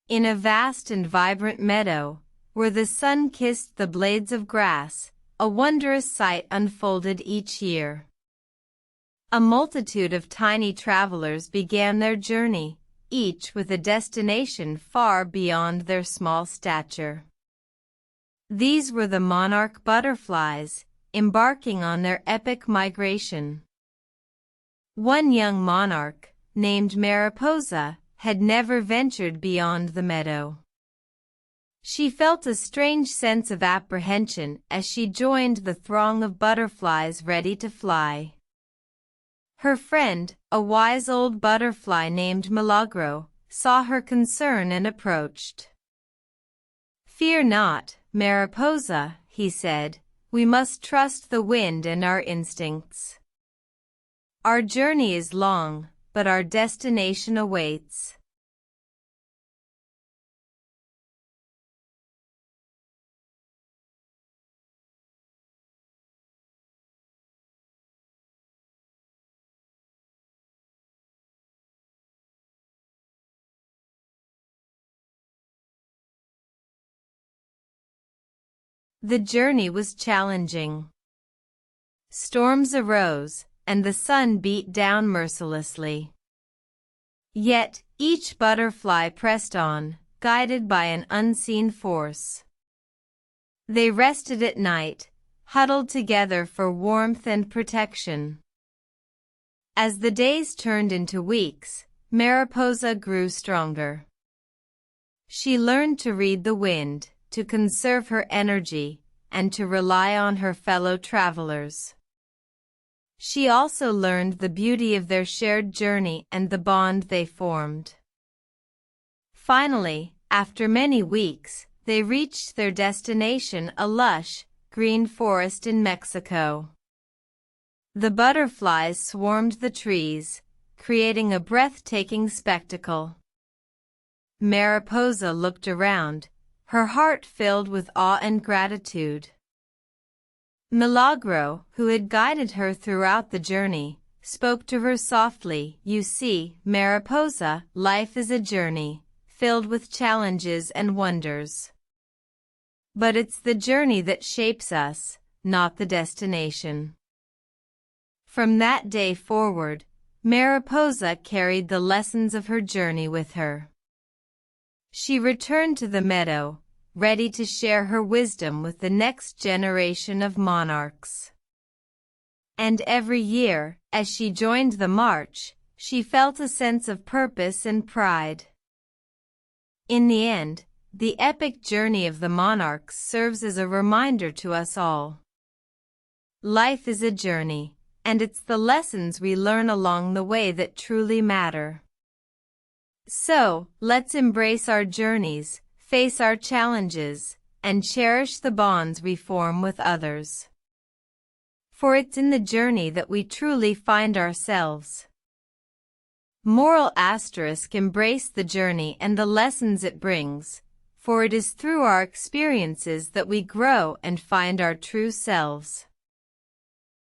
In a vast and vibrant meadow, where the sun kissed the blades of grass, a wondrous sight unfolded each year. A multitude of tiny travelers began their journey, each with a destination far beyond their small stature. These were the monarch butterflies, embarking on their epic migration. One young monarch, named Mariposa, had never ventured beyond the meadow. She felt a strange sense of apprehension as she joined the throng of butterflies ready to fly. Her friend, a wise old butterfly named Milagro, saw her concern and approached. "Fear not, Mariposa," he said, "we must trust the wind and our instincts. Our journey is long, but our destination awaits." The journey was challenging. Storms arose, and the sun beat down mercilessly. Yet, each butterfly pressed on, guided by an unseen force. They rested at night, huddled together for warmth and protection. As the days turned into weeks, Mariposa grew stronger. She learned to read the wind, to conserve her energy, and to rely on her fellow travelers. She also learned the beauty of their shared journey and the bond they formed. Finally, after many weeks, they reached their destination, a lush, green forest in Mexico. The butterflies swarmed the trees, creating a breathtaking spectacle. Mariposa looked around, her heart filled with awe and gratitude. Milagro, who had guided her throughout the journey, spoke to her softly. "You see, Mariposa, life is a journey, filled with challenges and wonders. But it's the journey that shapes us, not the destination." From that day forward, Mariposa carried the lessons of her journey with her. She returned to the meadow, ready to share her wisdom with the next generation of monarchs. And every year, as she joined the march, she felt a sense of purpose and pride. In the end, the epic journey of the monarchs serves as a reminder to us all. Life is a journey, and it's the lessons we learn along the way that truly matter. So, let's embrace our journeys, face our challenges, and cherish the bonds we form with others. For it's in the journey that we truly find ourselves. Moral asterisk: embrace the journey and the lessons it brings, for it is through our experiences that we grow and find our true selves.